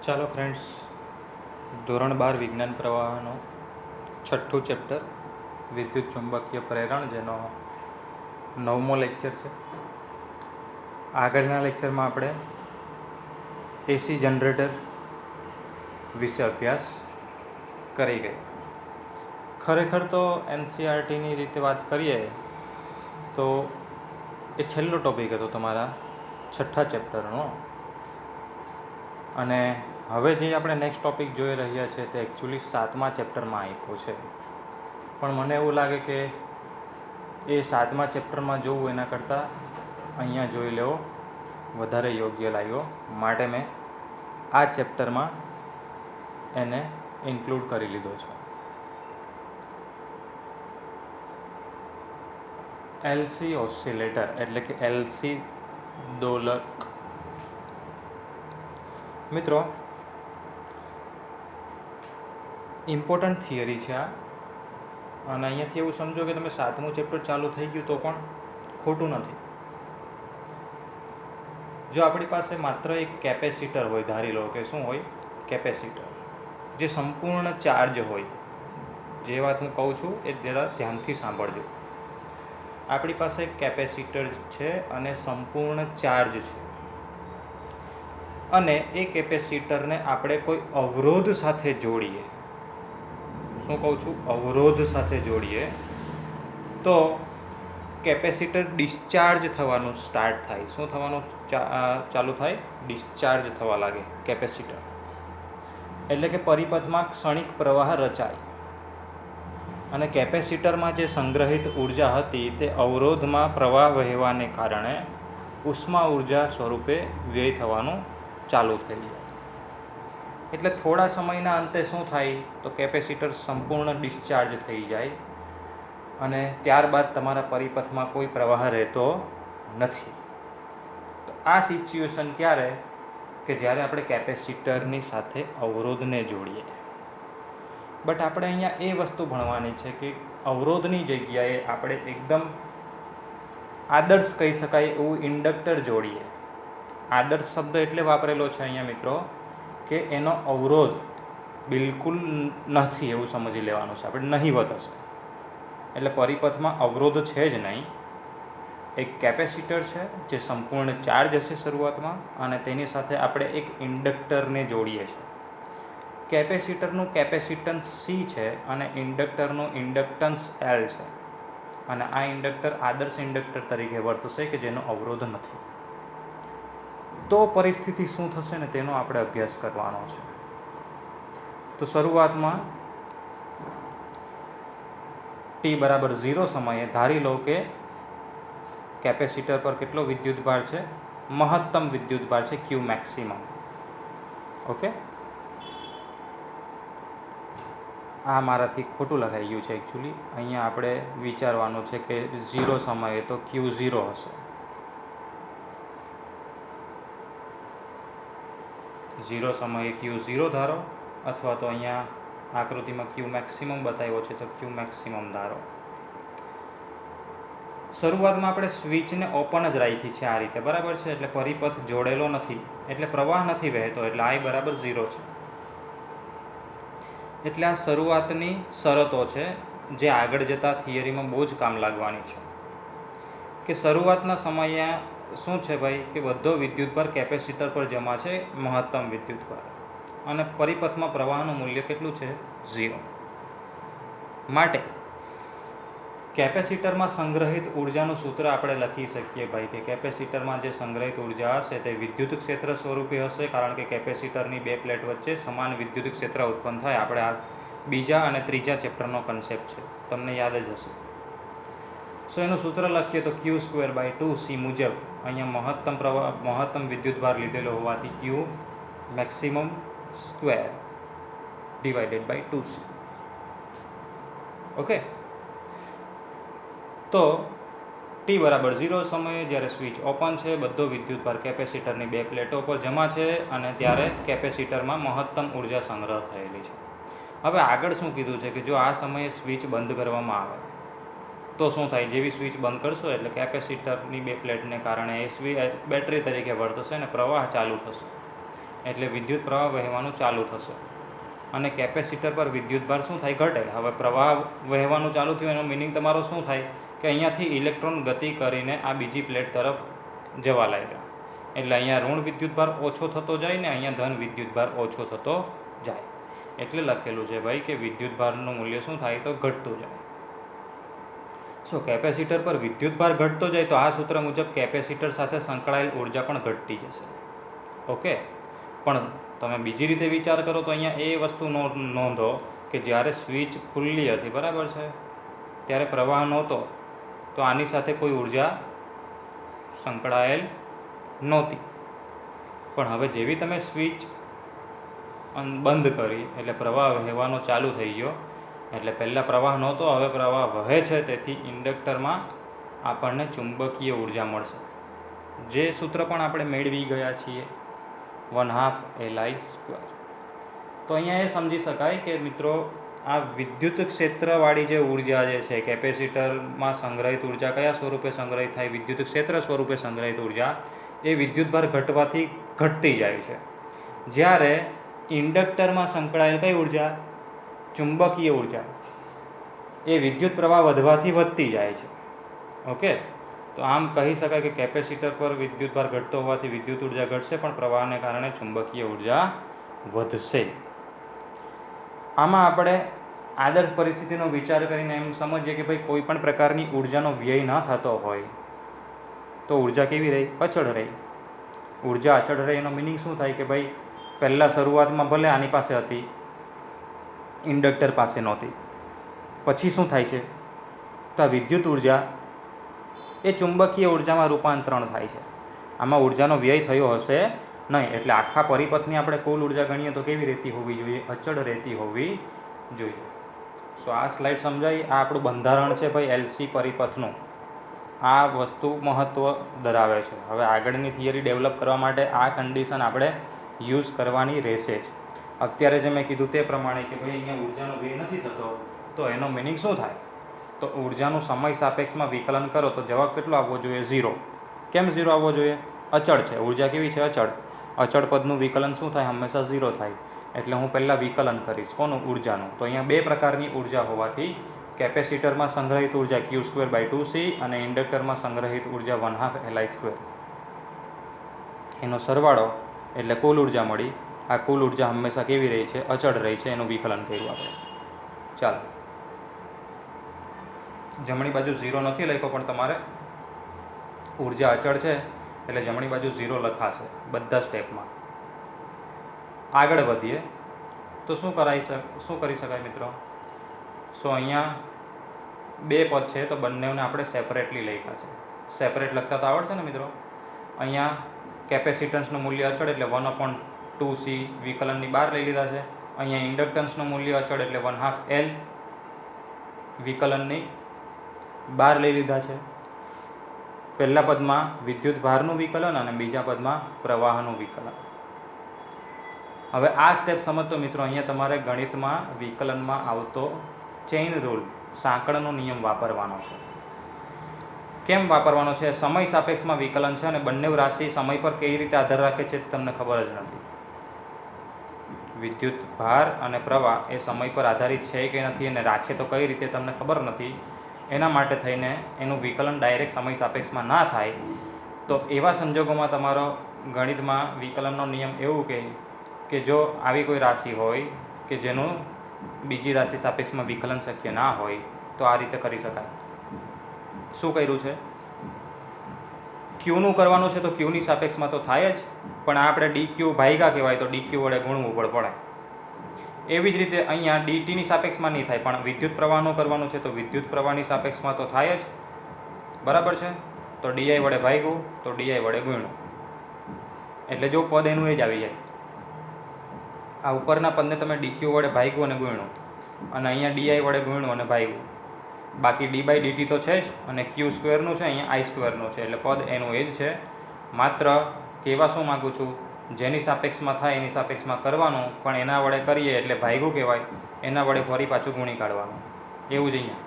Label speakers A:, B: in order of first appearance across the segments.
A: ચાલો ફ્રેન્ડ્સ, ધોરણ 12 વિજ્ઞાન પ્રવાહનો છઠ્ઠું ચેપ્ટર વિદ્યુત ચુંબકીય પ્રેરણ, જેનો 9મો લેક્ચર છે. આગળના લેક્ચરમાં આપણે એસી જનરેટર વિશે અભ્યાસ કરી ગયા. ખરેખર તો એનસીઆરટીની રીતે વાત કરીએ તો એ છેલ્લો ટૉપિક હતો તમારા છઠ્ઠા ચેપ્ટરનો. અને હવે જે આપણે નેક્સ્ટ ટૉપિક જોઈ રહ્યા છીએ તે એકચ્યુઅલી 7મા ચેપ્ટરમાં આપ્યો છે. પણ મને એવું લાગે કે એ 7મા ચેપ્ટરમાં જોવું એના કરતાં અહીંયા જોઈ લેવો વધારે યોગ્ય લાગ્યો, માટે મેં આ ચેપ્ટરમાં એને ઇન્ક્લુડ કરી લીધો છે. એલસી ઓસિલેટર એટલે કે એલસી દોલક. મિત્રો, ઇમ્પોર્ટન્ટ થિયરી છે આ, અને અહીંયાથી એવું સમજો કે તમે 7મું ચેપ્ટર ચાલુ થઈ ગયું તો પણ ખોટું નથી. જો આપણી પાસે માત્ર એક કેપેસિટર હોય, ધારી લો કે શું હોય, કેપેસિટર જે સંપૂર્ણ ચાર્જ હોય. જે વાત હું કહું છું એ જરા ધ્યાનથી સાંભળજો. આપણી પાસે એક કેપેસિટર છે અને સંપૂર્ણ ચાર્જ છે, અને એ કેપેસિટરને આપણે કોઈ અવરોધ સાથે જોડીએ. શું કહું છું? અવરોધ સાથે જોડીએ તો કેપેસિટર ડિસ્ચાર્જ થવાનું સ્ટાર્ટ થાય. શું થવાનું ચાલુ થાય? ડિસ્ચાર્જ થવા લાગે કેપેસિટર. એટલે કે પરિપથમાં ક્ષણિક પ્રવાહ રચાય, અને કેપેસિટરમાં જે સંગ્રહિત ઉર્જા હતી તે અવરોધમાં પ્રવાહ વહેવાને કારણે ઉષ્મા ઉર્જા સ્વરૂપે વ્યય થવાનું ચાલુ થઈ જાય. એટલે થોડા સમયના અંતે શું થાય તો કેપેસિટર સંપૂર્ણ ડિસ્ચાર્જ થઈ જાય, અને ત્યારબાદ તમારા પરિપથમાં કોઈ પ્રવાહ રહેતો નથી. તો આ સિચ્યુએશન ક્યારે? કે જ્યારે આપણે કેપેસિટરની સાથે અવરોધને જોડીએ. બટ આપણે અહીંયા એ વસ્તુ ભણવાની છે કે અવરોધની જગ્યાએ આપણે એકદમ આદર્શ કહી શકાય એવું ઇન્ડક્ટર જોડીએ. આદર્શ શબ્દ એટલે વાપરેલો છે અહીંયા મિત્રો કે એનો અવરોધ બિલકુલ નથી એવું સમજી લેવાનું છે આપણે, નહીવત હશે. એટલે પરિપથમાં અવરોધ છે જ નહીં. એક કેપેસિટર છે જે સંપૂર્ણ ચાર્જ હશે શરૂઆતમાં, અને તેની સાથે આપણે એક ઇન્ડક્ટરને જોડીએ છીએ. કેપેસિટરનું કેપેસિટન્સ C છે અને ઇન્ડક્ટરનું ઇન્ડક્ટન્સ L છે. અને આ ઇન્ડક્ટર આદર્શ ઇન્ડક્ટર તરીકે વર્તશે કે જેનો અવરોધ નથી. તો પરિસ્થિતિ શું થશે ને તેનો આપણે અભ્યાસ કરવાનો છે. તો શરૂઆતમાં t=0 સમયે ધારી લો કે કેપેસિટર પર કેટલો વિદ્યુતભાર છે? મહત્તમ વિદ્યુતભાર છે Q મેક્સિમમ. ઓકે, આ મારાથી ખોટું લખાઈ ગયું છે એકચ્યુઅલી. અહીંયા આપણે વિચારવાનું છે કે 0 સમયે તો Q0 હશે. 0 સમયે Q0 ધારો, અથવા તો અહીંયા આકૃતિમાં Q મેક્સિમમ બતાવ્યો છે તો Q મેક્સિમમ ધારો. શરૂઆતમાં આપણે સ્વિચને ઓપન જ રાખી છે આ રીતે, બરાબર છે. એટલે પરિપથ જોડેલો નથી, એટલે પ્રવાહ નથી વહેતો, એટલે I=0 છે. એટલે આ શરૂઆતની શરતો છે જે આગળ જતાં થિયરીમાં બહુ જ કામ લાગવાની છે. કે શરૂઆતના સમયે શું છે ભાઈ કે બધો વિદ્યુતભાર કેપેસિટર પર જમા છે, મહત્તમ વિદ્યુતભાર, અને પરિપથમાં પ્રવાહનું મૂલ્ય કેટલું છે? 0. માટે કેપેસિટરમાં સંગ્રહિત ઉર્જાનું સૂત્ર આપણે લખી શકીએ ભાઈ કે કેપેસિટરમાં જે સંગ્રહિત ઉર્જા હશે તે વિદ્યુત ક્ષેત્ર સ્વરૂપે હશે, કારણ કે કેપેસિટરની બે પ્લેટ વચ્ચે સમાન વિદ્યુત ક્ષેત્ર ઉત્પન્ન થાય. આપણે આ બીજા અને ત્રીજા ચેપ્ટરનો કન્સેપ્ટ છે, તમને યાદ જ હશે. સો એનું સૂત્ર લખીએ તો Q²/2C મુજબ અહીંયા મહત્તમ વિદ્યુતભાર લીધેલો હોવાથી Q maximum square /2C. Okay, તો t=0 સમયે જ્યારે સ્વિચ ઓપન છે, બધો વિદ્યુતભાર કેપેસિટરની બે પ્લેટો પર જમા છે, અને ત્યારે કેપેસિટરમાં મહત્તમ ઉર્જા સંગ્રહ થયેલી છે. હવે આગળ શું કીધું છે કે જો આ સમયે સ્વિચ બંધ કરવામાં આવે તો શું થાય? જેવી સ્વિચ બંધ કરશો એટલે કેપેસિટરની બે પ્લેટને કારણે એ બેટરી તરીકે વર્તશે અને પ્રવાહ ચાલુ થશે. એટલે વિદ્યુત પ્રવાહ વહેવાનું ચાલુ થશે અને કેપેસિટર પર વિદ્યુતભાર શું થાય? ઘટે. હવે પ્રવાહ વહેવાનું ચાલુ થયું એનો મિનિંગ તમારો શું થાય કે અહીંયાથી ઇલેક્ટ્રોન ગતિ કરીને આ બીજી પ્લેટ તરફ જવા લાગ્યા, એટલે અહીંયા ઋણ વિદ્યુતભાર ઓછો થતો જાય ને અહીંયા ધન વિદ્યુતભાર ઓછો થતો જાય. એટલે લખેલું છે ભાઈ કે વિદ્યુતભારનું મૂલ્ય શું થાય? તો ઘટતું જાય. સો કેપેસિટર પર વિદ્યુતભાર ઘટતો જાય તો આ સૂત્ર મુજબ કેપેસિટર સાથે સંકળાયેલ ઉર્જા પણ ઘટતી જશે. ઓકે, પણ તમે બીજી રીતે વિચાર કરો તો અહીંયા એ વસ્તુ નોંધો કે જ્યારે સ્વિચ ખુલ્લી હતી, બરાબર છે, ત્યારે પ્રવાહ નહોતો, તો આની સાથે કોઈ ઉર્જા સંકળાયેલ નહોતી. પણ હવે જેવી તમે સ્વિચ બંધ કરી એટલે પ્રવાહ વહેવાનો ચાલુ થઈ ગયો, એટલે પહેલાં પ્રવાહ નહોતો, હવે પ્રવાહ વહે છે, તેથી ઇન્ડક્ટરમાં આપણને ચુંબકીય ઉર્જા મળશે. જે સૂત્ર પણ આપણે મેળવી ગયા છીએ, 1/2 Li². તો અહીંયા એ સમજી શકાય કે મિત્રો આ વિદ્યુત ક્ષેત્રવાળી જે ઉર્જા જે છે, કેપેસિટરમાં સંગ્રહિત ઉર્જા કયા સ્વરૂપે સંગ્રહિત થાય? વિદ્યુત ક્ષેત્ર સ્વરૂપે સંગ્રહિત ઉર્જા એ વિદ્યુતભાર ઘટવાથી ઘટતી જાય છે. જ્યારે ઇન્ડક્ટરમાં સંકળાયેલ કઈ ઉર્જા? ચુંબકીય ઉર્જા, એ વિદ્યુત પ્રવાહ વધવાથી વધતી જાય છે. ઓકે, તો આમ કહી શકાય કે કેપેસિટર પર વિદ્યુતભાર ઘટતો હોવાથી વિદ્યુત ઉર્જા ઘટશે, પણ પ્રવાહને કારણે ચુંબકીય ઉર્જા વધશે. આમાં આપણે આદર્શ પરિસ્થિતિનો વિચાર કરીને એમ સમજીએ કે ભાઈ કોઈ પણ પ્રકારની ઉર્જાનો વ્યય ન થતો હોય તો ઉર્જા કેવી રહી? અચળ રહી. ઉર્જા અચળ રહી એનો મિનિંગ શું થાય કે ભાઈ પહેલાં શરૂઆતમાં ભલે આની પાસે હતી, ઇન્ડક્ટર પાસે નહોતી, પછી શું થાય છે? તો આ વિદ્યુત ઉર્જા એ ચુંબકીય ઉર્જામાં રૂપાંતરણ થાય છે. આમાં ઉર્જાનો વ્યય થયો હશે નહીં, એટલે આખા પરિપથની આપણે કુલ ઉર્જા ગણીએ તો કેવી રહેતી હોવી જોઈએ? અચળ રહેતી હોવી જોઈએ. સો આ સ્લાઇડ સમજાઈ. આ આપણું બંધારણ છે ભાઈ એલસી પરિપથનું. આ વસ્તુ મહત્ત્વ ધરાવે છે. હવે આગળની થિયરી ડેવલપ કરવા માટે આ કન્ડિશન આપણે યુઝ કરવાની રહેશે જ. અત્યારે જે મેં કીધું તે પ્રમાણે કે ભાઈ અહીંયા ઉર્જાનો વ્યય નથી થતો, તો એનો મિનિંગ શું થાય? તો ઉર્જાનું સમય સાપેક્ષમાં વિકલન કરો તો જવાબ કેટલો આવવો જોઈએ? 0. કેમ 0 આવવો જોઈએ? અચળ છે ઉર્જા. કેવી છે? અચળ. અચળ પદનું વિકલન શું થાય? હંમેશા 0 થાય. એટલે હું પહેલાં વિકલન કરીશ. કોનું? ઉર્જાનું. તો અહીંયા બે પ્રકારની ઉર્જા હોવાથી કેપેસિટરમાં સંગ્રહિત ઉર્જા Q²/2C અને ઇન્ડક્ટરમાં સંગ્રહિત ઉર્જા 1/2 Li². એનો સરવાળો એટલે કુલ ઉર્જા મળી. આ કુલ ઉર્જા હંમેશા કેવી રહી છે? અચળ રહી છે. એનું વિકલન કર્યું આપણે. ચાલો, જમણી બાજુ 0 નથી લખ્યો, પણ તમારે ઉર્જા અચળ છે એટલે જમણી બાજુ 0 લખાશે બધા સ્ટેપમાં. આગળ વધીએ તો શું કરી શકાય મિત્રો? સો અહીંયા બે પદ છે તો બંનેને આપણે સેપરેટલી લખ્યા છે. સેપરેટ લખતા તો આવડશે ને મિત્રો? અહીંયા કેપેસિટન્સનું મૂલ્ય અચળ એટલે 1/2C વિકલનની બહાર લઈ લીધા છે. અહીંયા ઇન્ડક્ટન્સનું મૂલ્ય અચળ એટલે 1/2 L વિકલનની બહાર લઈ લીધા છે. પહેલા પદમાં વિદ્યુત ભારનું વિકલન અને બીજા પદમાં પ્રવાહનું વિકલન. હવે આ સ્ટેપ સમજતો મિત્રો, અહીંયા તમારે ગણિતમાં વિકલનમાં આવતો ચેઇન રૂલ, સાંકળનો નિયમ વાપરવાનો છે. કેમ વાપરવાનો છે? સમય સાપેક્ષમાં વિકલન છે અને બંને રાશિ સમય પર કઈ રીતે આધાર રાખે છે તે તમને ખબર જ નથી. વિદ્યુત ભાર અને પ્રવાહ એ સમય પર આધારિત છે કે નથી અને રાખે તો કઈ રીતે તમને ખબર નથી. એના માટે થઈને એનું વિકલન ડાયરેક્ટ સમય સાપેક્ષમાં ના થાય, તો એવા સંજોગોમાં તમારો ગણિતમાં વિકલનનો નિયમ એવું કે જો આવી કોઈ રાશિ હોય કે જેનું બીજી રાશિ સાપેક્ષમાં વિકલન શક્ય ના હોય તો આ રીતે કરી શકાય. શું કર્યું છે? ક્યુનું કરવાનું છે તો ક્યુની સાપેક્ષમાં તો થાય જ, પણ આપણે DQ ભાગ્યા કહેવાય તો DQ વડે ગુણવું પડે. એવી જ રીતે અહીંયા DTની સાપેક્ષમાં નહીં થાય, પણ વિદ્યુત પ્રવાહનું કરવાનું છે તો વિદ્યુત પ્રવાહની સાપેક્ષમાં તો થાય જ. બરાબર છે? તો DI વડે ભાગ્યું તો DI વડે ગુણ્યું, એટલે જો પદ એનું એ જ આવી જાય. આ ઉપરના પદને તમે DQ વડે ભાગ્યું અને ગુણ્યું, અને અહીંયા DI વડે ગુણ્યું અને ભાગ્યું. બાકી D/dt તો છે જ, અને Q² છે, અહીંયા I² છે, એટલે પદ એનું એ જ છે. માત્ર કહેવા શું માગું છું? જેની સાપેક્ષમાં થાય એની સાપેક્ષમાં કરવાનું, પણ એના વડે કરીએ એટલે ભાગ્યું કહેવાય, એના વડે ફરી પાછું ગુણી કાઢવાનું, એવું જ અહીંયા.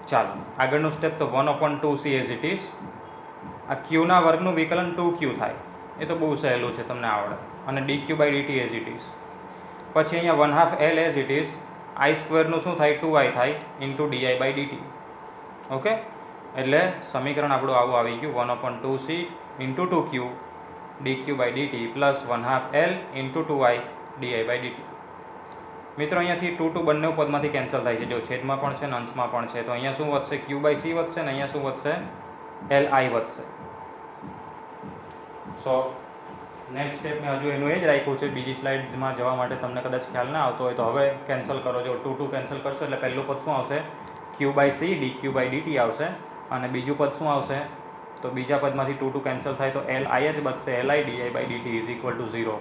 A: ચાલો આગળનું સ્ટેપ તો 1/2C એઝ ઇટ ઇઝ. આ ક્યુના વર્ગનું વિકલન 2Q થાય. એ તો બહુ સહેલું છે, તમને આવડે. અને dq/dt એઝ ઇટ ઇઝ. પછી અહીંયા 1/2 L એઝ ઇટ ઇઝ, આઈ સ્ક્વેરનું શું થાય, 2i થાય ઇન્ટુ di/dt. ઓકે, એટલે સમીકરણ આપણું આવું આવી ગયું, 1/2c into 2q dq/dt plus 1/2L into 2i di/dt. મિત્રો અહીંયાથી 2 બંને પદમાંથી કેન્સલ થાય છે, જો છેદમાં પણ છે ને અંશમાં પણ છે. તો અહીંયા શું વધશે, q/c વધશે ને અહીંયા શું વધશે, li વધશે. સો નેક્સ્ટ સ્ટેપ મેં હજુ એનું એ જ રાખ્યું છે. બીજી સ્લાઇડમાં જવા માટે તમને કદાચ ખ્યાલ ના આવતો હોય તો હવે કેન્સલ કરો. જો 2 કેન્સલ કરશો એટલે પહેલું પદ શું આવશે, q/c dq/dt આવશે. અને બીજું પદ શું આવશે, તો બીજા પદમાંથી 2 કેન્સલ થાય તો li જ બચશે, li di/dt is equal to 0.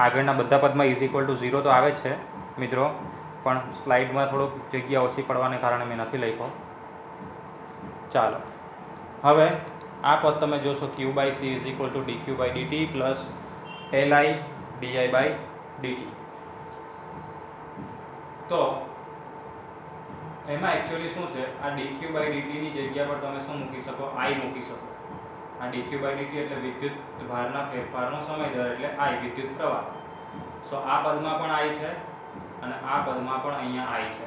A: આગળના બધા પદમાં ઇઝ ઇક્વલ ટુ 0 તો આવે જ છે મિત્રો, પણ સ્લાઇડમાં થોડુંક જગ્યા ઓછી પડવાને કારણે મેં નથી લખ્યો. ચાલો હવે આ પદ તમે જોશો, q/c is equal to dq/dt plus li di/dt. તો એમાં એકચ્યુઅલી શું છે, આ dq/dt ની જગ્યા પર તમે શું મૂકી શકો, i મૂકી શકો. આ dq/dt એટલે વિદ્યુત ભારના ફેરફારનો સમય દર, એટલે i વિદ્યુત પ્રવાહ. સો આ પદમાં પણ i છે અને આ પદમાં પણ અહીંયા i છે.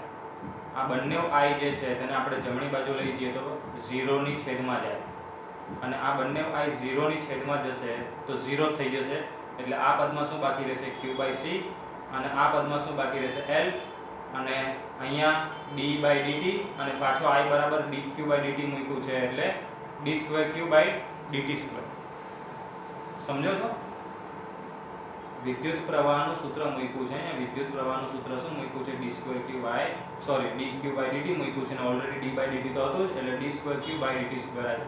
A: આ બંને i જે છે તેને આપણે જમણી બાજુ લઈ જઈએ તો 0 ની છેદમાં જાય, અને આ બંને i 0 ની છેદમાં જશે તો 0 થઈ જશે. એટલે આ પદમાં શું બાકી રહેશે, q/c, અને આ પદમાં શું બાકી રહેશે, l, અને અહીંયા d/dt, અને પાછો i બરાબર dq/dt મૂક્યું છે એટલે d2q/dt². સમજો છો? વિદ્યુત પ્રવાહનું સૂત્ર મૂક્યું છે અહીંયા. વિદ્યુત પ્રવાહનું સૂત્ર શું મૂક્યું છે, dq/dt મૂક્યું છે, અને ઓલરેડી d/dt તો હતું જ, એટલે d2q/dt² આવ્યું.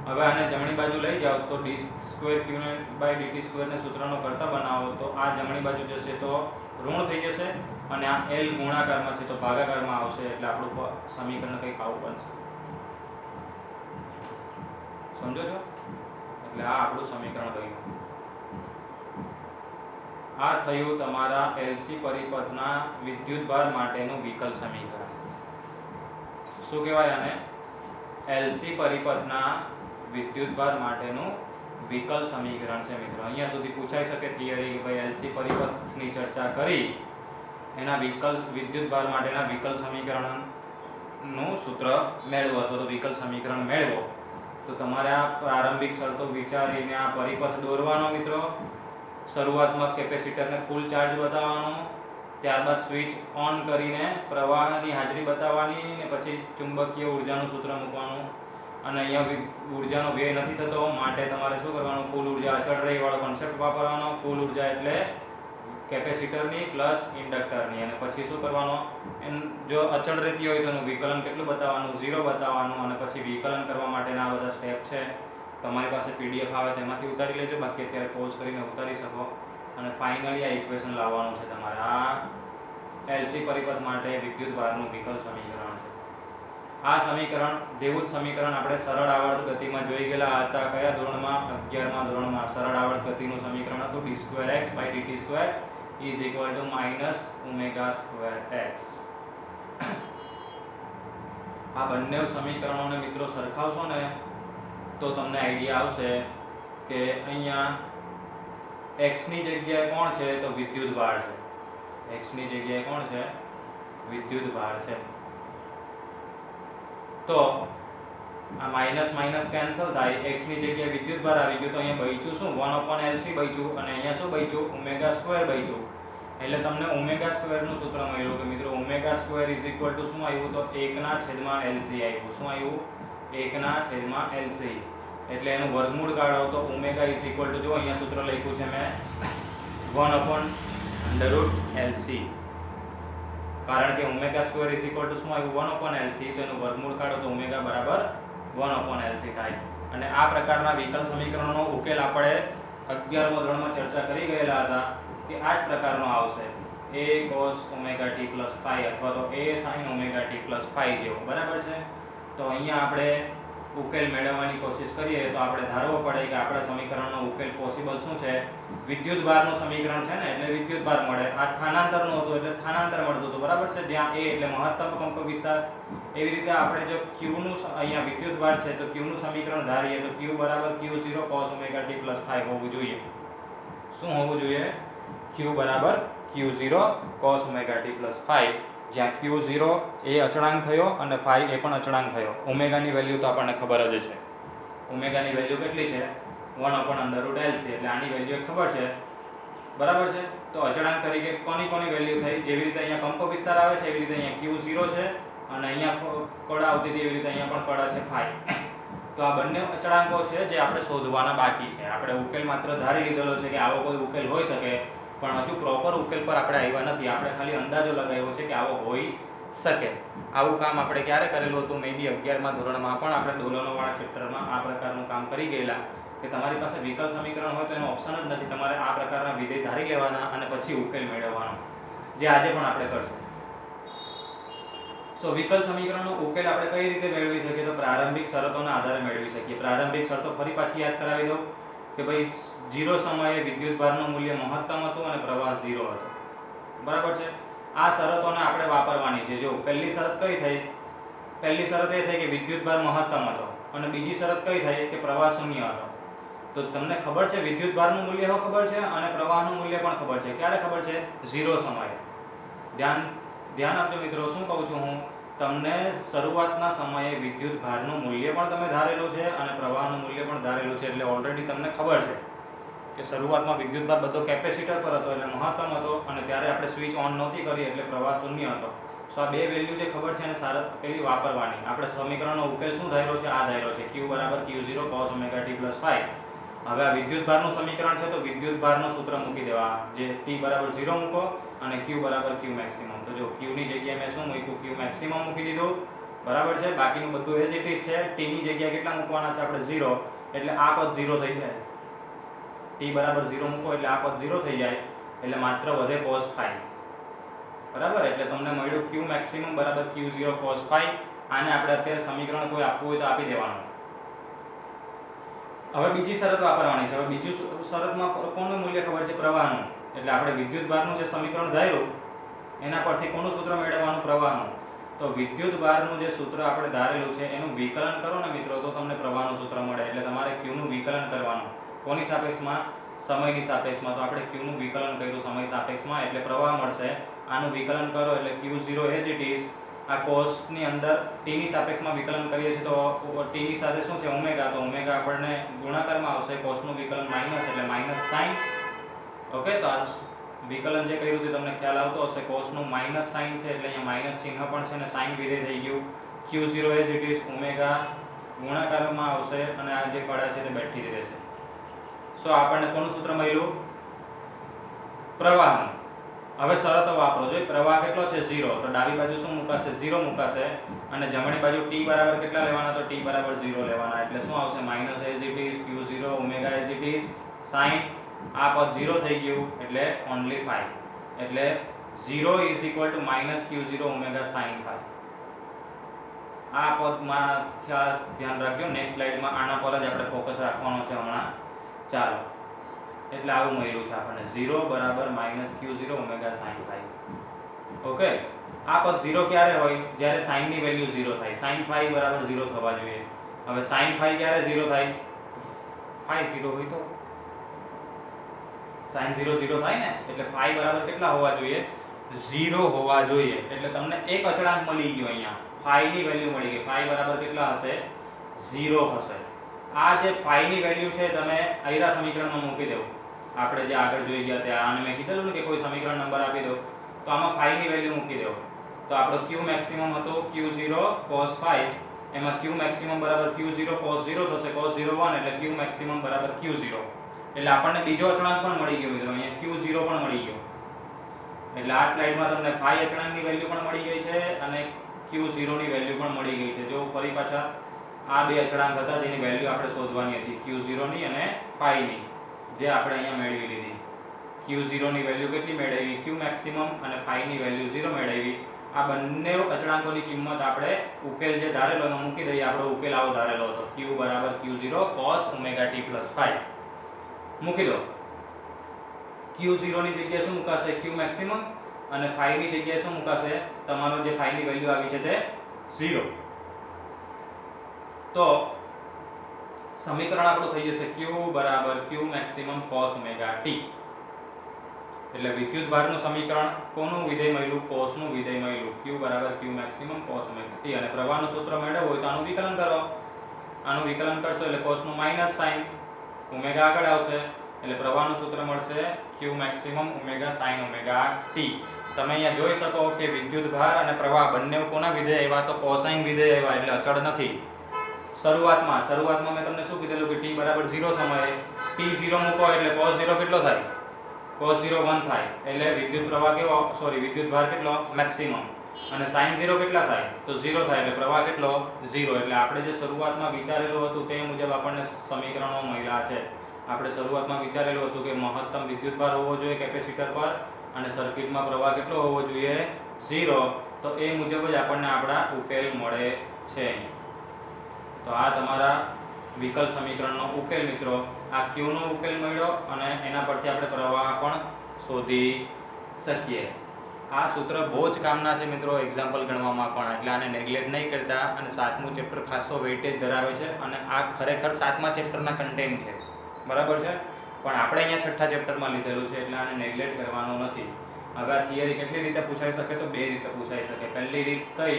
A: હવે આને જમણી બાજુ લઈ જાઓ તો d2q/dt² ને સૂત્રનો કરતા બનાવો તો આ જમણી બાજુ જશે તો ઋણ થઈ જશે, અને આ l ગુણાકારમાં છે તો ભાગાકારમાં આવશે. એટલે આપણું સમીકરણ કંઈક આવું બનશે. સમજો છો? એટલે આ આપણું સમીકરણ બન્યું. આ થયું તમારા LC પરિપથના વિદ્યુતભાર માટેનું વિકલ સમીકરણ. શું કહેવાય આને? LC પરિપથના વિદ્યુતભાર માટેનું વિકલ સમીકરણ છે મિત્રો. અહીંયા સુધી પૂછાઈ શકે થિયરી કે ભાઈ LC પરિપથની ચર્ચા કરી, એના વિદ્યુતભાર માટેના વિકલ સમીકરણનું સૂત્ર મેળવો અથવા તો વિકલ સમીકરણ મેળવો, તો તમારે આ પ્રારંભિક શરતો વિચારીને આ પરિપથ દોરવાનો મિત્રો. શરૂઆતમાં કેપેસિટરને ફૂલ ચાર્જ બતાવવાનો, ત્યારબાદ સ્વિચ ઓન કરીને પ્રવાહની હાજરી બતાવવાની, ને પછી ચુંબકીય ઉર્જાનું સૂત્ર મૂકવાનું. અને અહીંયા ઉર્જાનો વ્યય નથી થતો માટે તમારે શું કરવાનું, કુલ ઉર્જા અચળ રહી વાળો કોન્સેપ્ટ વાપરવાનો. કુલ ઉર્જા એટલે કેપેસિટરની પ્લસ ઇન્ડક્ટરની. અને પછી શું કરવાનો, જો અચળ રહેતી હોય તો એનું વિકલન કેટલું બતાવવાનું, 0 બતાવવાનું. અને પછી વિકલન કરવા માટેના આ બધા સ્ટેપ છે, તમારી પાસે PDF આવે તેમાંથી ઉતારી લેજો, બાકી અત્યારે પોઝ કરીને ઉતારી શકો. અને ફાઇનલી આ ઇક્વેશન લાવવાનું છે તમારે. આ LC પરિપથ માટે વિદ્યુતભારનું વિકલ સમીકરણ છે. આ સમીકરણ જેવું જ સમીકરણ આપણે સરળ આવર્ત ગતિમાં જોઈ ગયેલા હતા. કયા ધોરણમાં? 11મા ધોરણમાં. સરળ આવર્ત ગતિનું સમીકરણ હતું d2x/dt² = -ω²x. આ બંને સમીકરણોને મિત્રો સરખાવશો ને તો તમને આઈડિયા આવશે કે અહીંયા x ની જગ્યાએ કોણ છે, તો વિદ્યુતભાર છે. x ની જગ્યાએ કોણ છે, વિદ્યુતભાર છે. તો આ માઇનસ માઇનસ કેન્સલ થાય, x ની જગ્યાએ વિદ્યુતભાર આવી ગયો તો અહીંયા બચ્યું શું, 1/LC બચ્યું, અને અહીંયા શું બચ્યું, ω² બચ્યું. એટલે તમને ω² નું સૂત્ર મળ્યું કે મિત્રો ω² = શું આવ્યું, તો 1/LC આવ્યું. શું આવ્યું? 1/LC. એટલે એનું વર્ગમૂળ કાઢો તો ω = જો અહીંયા સૂત્ર લખ્યું છે મેં 1/√LC. કારણ કે ω² શું આવ્યું, 1/LC. તો એનું વર્ગમૂળ કાઢો તો ω = 1/LC થાય. અને આ પ્રકારના વિકલ સમીકરણોનો ઉકેલ આપણે 11મા ધોરણમાં ચર્ચા કરી ગયેલા હતા કે આ જ પ્રકારનો આવશે, a cos ωt + phi અથવા તો a sin ωt + phi જેવો. બરાબર છે? તો અહીંયા આપણે ઉકેલ મેળવવાની કોશિશ કરીએ તો આપણે ધારવો પડે કે આપણા સમીકરણનો ઉકેલ પોસિબલ શું છે, વિદ્યુતભારનું સમીકરણ છે ને એટલે વિદ્યુતભાર મળે. આ સ્થાનાંતરનું હતું એટલે સ્થાનાંતર મળતું હતું, બરાબર છે, જ્યાં a એટલે મહત્તમ કંપ વિસ્તાર. એવી રીતે આપણે જો q નું અહીંયા વિદ્યુતભાર છે તો q નું સમીકરણ ધારીએ તો q બરાબર q0 cos ωt + 5 હોવું જોઈએ. શું હોવું જોઈએ? q બરાબર q0 cos ωt + 5, જ્યાં q0 એ અચળાંક થયો અને 5 એ પણ અચળાંક થયો. ઓમેગાની વેલ્યુ તો આપણને ખબર જ છે. ઓમેગાની વેલ્યુ કેટલી છે? 1/√LC, એટલે આની વેલ્યુ ખબર છે, બરાબર છે. તો અચળાંક તરીકે કોની વેલ્યુ થઈ? જેવી રીતે અહીંયા કંપ વિસ્તાર આવે છે એવી રીતે અહીંયા q0 છે અને અહીંયા કડા આવતી હતી એવી રીતે અહીંયા પણ કડા છે 5. તો આ બંને અચળાંકો છે જે આપણે શોધવાના બાકી છે. આપણે ઉકેલ માત્ર ધારી લીધેલો છે કે આવો કોઈ ઉકેલ હોઈ શકે, પણ હજુ પ્રોપર ઉકેલ પર આપણે આવ્યા નથી. આપણે ખાલી અંદાજો લગાવ્યો છે કે આવો હોઈ શકે. આવું કામ આપણે ક્યારે કરેલું હતું? મે બી 11મા ધોરણમાં પણ આપણે દોલનોવાળા ચેપ્ટરમાં આ પ્રકારનું કામ કરી ગયેલા કે તમારી પાસે વિકલ સમીકરણ હોય તો એનો ઓપ્શન જ નથી. તમારે આ પ્રકારના વિધેય ધારી લેવાના અને પછી ઉકેલ મેળવવાનો, જે આજે પણ આપણે કરશું. સો વિકલ સમીકરણનો ઉકેલ આપણે કઈ રીતે મેળવી શકીએ? તો પ્રારંભિક શરતોના આધારે મેળવી શકીએ. પ્રારંભિક શરતો ફરી પાછી યાદ કરાવી દઉં કે ભાઈ 0 સમયે વિદ્યુતભારનું મૂલ્ય મહત્તમ હતું અને પ્રવાહ 0 હતો, બરાબર છે. આ શરતોને આપણે વાપરવાની છે. જો પહેલી શરત કઈ થઈ? પહેલી શરત એ થઈ કે વિદ્યુતભાર મહત્તમ હતો અને બીજી શરત કઈ થઈ કે પ્રવાહ 0 હતો. તો તમને ખબર છે વિદ્યુતભારનું મૂલ્ય હો ખબર છે અને પ્રવાહનું મૂલ્ય પણ ખબર છે. ક્યારે ખબર છે? 0 સમયે. ધ્યાન આપજો મિત્રો, શું કહું છું હું તમને? શરૂઆતના સમયે વિદ્યુતભારનું મૂલ્ય પણ તમે ધારેલું છે અને પ્રવાહનું મૂલ્ય પણ ધારેલું છે. એટલે ઓલરેડી તમને ખબર છે કે શરૂઆતમાં વિદ્યુતભાર બધો કેપેસિટર પર હતો એટલે મહત્તમ હતો અને ત્યારે આપણે સ્વિચ ઓન નહોતી કરી એટલે પ્રવાહ 0 હતો. સો આ બે વેલ્યુ જે ખબર છે એને સારા પેલી વાપરવાની. આપણે સમીકરણનો ઉકેલ શું ધાર્યો છે? આ ધાર્યો છે q બરાબર q0 cos ωt + 5. હવે આ વિદ્યુતભારનું સમીકરણ છે તો વિદ્યુતભારનું સૂત્ર મૂકી દેવા, જે t બરાબર 0 મૂકો અને q બરાબર q મેક્સિમમ. તો જો q ની જગ્યાએ મેં શું મૂક્યું? q મેક્સિમમ મૂકી દીધું, બરાબર છે. બાકીનું બધું એઝ ઇટ ઇઝ છે. t ની જગ્યાએ કેટલા મૂકવાના છે આપણે? 0, એટલે આ પદ 0 થઈ જાય. t બરાબર 0 મૂકો એટલે આ પદ 0 થઈ જાય, એટલે માત્ર વધે cos 5, બરાબર. એટલે તમને મળ્યું q મેક્સિમમ બરાબર q0 cos 5. આને આપણે અત્યારે સમીકરણ કોઈ આપવું હોય તો આપી દેવાનું. હવે બીજી શરત વાપરવાની છે. હવે બીજી શરતમાં કોનું મૂલ્ય ખબર છે? પ્રવાહનું. એટલે આપણે વિદ્યુતભારનું જે સમીકરણ ધાર્યું એના પરથી કોનું સૂત્ર મેળવવાનું? પ્રવાહનું. તો વિદ્યુતભારનું જે સૂત્ર આપણે ધારેલું છે એનું વિકલન કરો ને મિત્રો તો તમને પ્રવાહનું સૂત્ર મળે. એટલે તમારે q નું વિકલન કરવાનું. કોની સાપેક્ષમાં? સમયની સાપેક્ષમાં. તો આપણે q નું વિકલન કર્યું સમય સાપેક્ષમાં એટલે પ્રવાહ મળશે. આનું વિકલન કરો એટલે q0 એઝ ઇટ ઇઝ. આ cos ની અંદર t ની સાપેક્ષમાં વિકલન કરીએ છીએ તો t ની સાથે શું છે? ઓમેગા. તો ઓમેગા આપણને ગુણાકારમાં આવશે. cos નું વિકલન માઈનસ એટલે -sin. ઓકે, તો આ વિકલન જે કર્યું તે તમને ખ્યાલ આવતો હશે. cos નું -sin છે એટલે અહીંયા માઈનસ ચિહ્ન પણ છે અને sin વિધેય થઈ ગયું. q0 as it is. Omega ગુણાકારમાં આવશે અને આ જે કડા છે તે બેઠી જ રહેશે. સો આપણને કોનું સૂત્ર મળ્યું? પ્રવાહનું. હવે શરતો વાપરો. જો પ્રવાહ કેટલો છે? 0. તો ડાબી બાજુ શું મુકાશે? 0 મુકાશે અને જમણી બાજુ t બરાબર કેટલા લેવાના? તો t બરાબર 0 લેવાના. એટલે શું આવશે? Minus as it is q0 omega as it is sin. આ પદ 0 થઈ ગયું એટલે ઓન્લી 5. એટલે 0 = -q0 ઓમેગા sin 5. આ પદમાં ખાસ ધ્યાન રાખજો. નેક્સ્ટ સ્લાઇડમાં આના પર જ આપણે ફોકસ રાખવાનો છે હમણાં. ચાલો, એટલે આવું મળ્યું છે આપણને 0 બરાબર -q0 ઓમેગા sin 5. ઓકે, આ પદ 0 ક્યારે હોય? જ્યારે sin ની વેલ્યુ 0 થાય. sin 5 બરાબર 0 થવા જોઈએ. હવે sin 5 ક્યારે 0 થાય? 5 0 હોય તો sin 0 0 થાય ને, એટલે 5 બરાબર કેટલા હોવા જોઈએ? 0 હોવા જોઈએ. એટલે તમને એક અચળાંક મળી ગયો અહીંયા. 5 ની વેલ્યુ મળી ગઈ. 5 બરાબર કેટલા હશે? 0 હશે. આ જે 5 ની વેલ્યુ છે તમે આયરા સમીકરણમાં મૂકી દો. આપણે જે આગળ જોઈ ગયા ત્યાં આને મેં કીધેલું ને કે કોઈ સમીકરણ નંબર આપી દો તો આમાં 5 ની વેલ્યુ મૂકી દો. તો આપણો q મેક્સિમમ હતો q0 cos 5. એમાં q મેક્સિમમ બરાબર q0 cos 0 થશે. cos 0 1 એટલે q મેક્સિમમ બરાબર q0. એટલે આપણને બીજો અચળાંક પણ મળી ગયો મિત્રો. અહીંયા q0 પણ મળી ગયો. એટલે આ સ્લાઇડમાં તમને 5 અચળાંકની વેલ્યુ પણ મળી ગઈ છે અને q0 ની વેલ્યુ પણ મળી ગઈ છે. જો ફરી પાછા આ બે અચળાંક હતા જેની વેલ્યુ આપણે શોધવાની હતી, q0 ની અને 5 ની, જે આપણે અહીંયા મેળવી લીધી. q0 ની વેલ્યુ કેટલી મેળવી? q મેક્સિમમ અને 5 ની વેલ્યુ 0 મેળવી આ બંને અચળાંકોની કિંમત આપણે ઉકેલ જે ધારેલો એમાં મૂકી દઈએ. આપણો ઉકેલ આવો ધારેલો હતો q બરાબર q0 cos ωt plus phi. મૂકી દો. q0 ની જગ્યાએ શું મુકાશે? q મેક્સિમમ અને phi ની જગ્યાએ શું મુકાશે? તમારો જે phi ની વેલ્યુ આવી છે તે 0. તો સમીકરણ આપણું થઈ જશે q બરાબર q મેક્સિમમ cos ωt. એટલે વિદ્યુત ભારનું સમીકરણ કોનું વિધેય મળ્યું? cos નું વિધેય મળ્યું. q બરાબર q મેક્સિમમ cos ωt. અને પ્રવાહનું સૂત્ર મેળવવું હોય તો આનું વિકલન કરો. આનું વિકલન કરશો એટલે cos નું માઈનસ સાઇન ઓમેગા આગળ આવશે એટલે પ્રવાહનું સૂત્ર મળશે q maximum omega sin ωt. તમે અહીંયા જોઈ શકો કે વિદ્યુત ભાર અને પ્રવાહ બંને કોના વિધેય આવ્યા? તો કોસાઇન વિધેય આવ્યા એટલે અચળ નથી. શરૂઆતમાં મેં તમને શું કીધેલું કે t બરાબર 0 સમયે t 0 મૂકો એટલે cos 0 કેટલો થાય? cos 0 1 થાય. એટલે વિદ્યુત પ્રવાહ કેવો? વિદ્યુત ભાર કેટલો? મેક્સિમમ. અને sin 0 કેટલા થાય? તો 0 થાય એટલે પ્રવાહ કેટલો? 0. એટલે આપણે જે શરૂઆતમાં વિચારેલું હતું તે મુજબ આપણને સમીકરણો મળ્યા છે. આપણે શરૂઆતમાં વિચારેલું હતું કે મહત્તમ વિદ્યુત ભાર હોવો જોઈએ કેપેસિટર પર અને સર્કિટમાં પ્રવાહ કેટલો હોવો જોઈએ? 0. તો એ મુજબ જ આપણને આપણા ઉકેલ મળે છે. તો આ તમારા વિકલ સમીકરણનો ઉકેલ મિત્રો. આ q નો ઉકેલ મળ્યો અને એના પરથી આપણે પ્રવાહ પણ શોધી શકીએ. આ સૂત્ર બહુ જ કામના છે મિત્રો એક્ઝામ્પલ ગણવામાં પણ. એટલે આને નેગ્લેક્ટ નહીં કરતા. અને 7મું ચેપ્ટર ખાસો વેઇટેજ ધરાવે છે અને આ ખરેખર 7મા ચેપ્ટરના કન્ટેન્ટ છે. બરાબર છે? પણ આપણે અહીંયા 6થા ચેપ્ટરમાં લીધેલું છે એટલે આને નેગ્લેક્ટ કરવાનું નથી. હવે આ થિયરી કેટલી રીતે પૂછાઈ શકે? તો 2 રીતે પૂછાઈ શકે. પહેલી રીત કઈ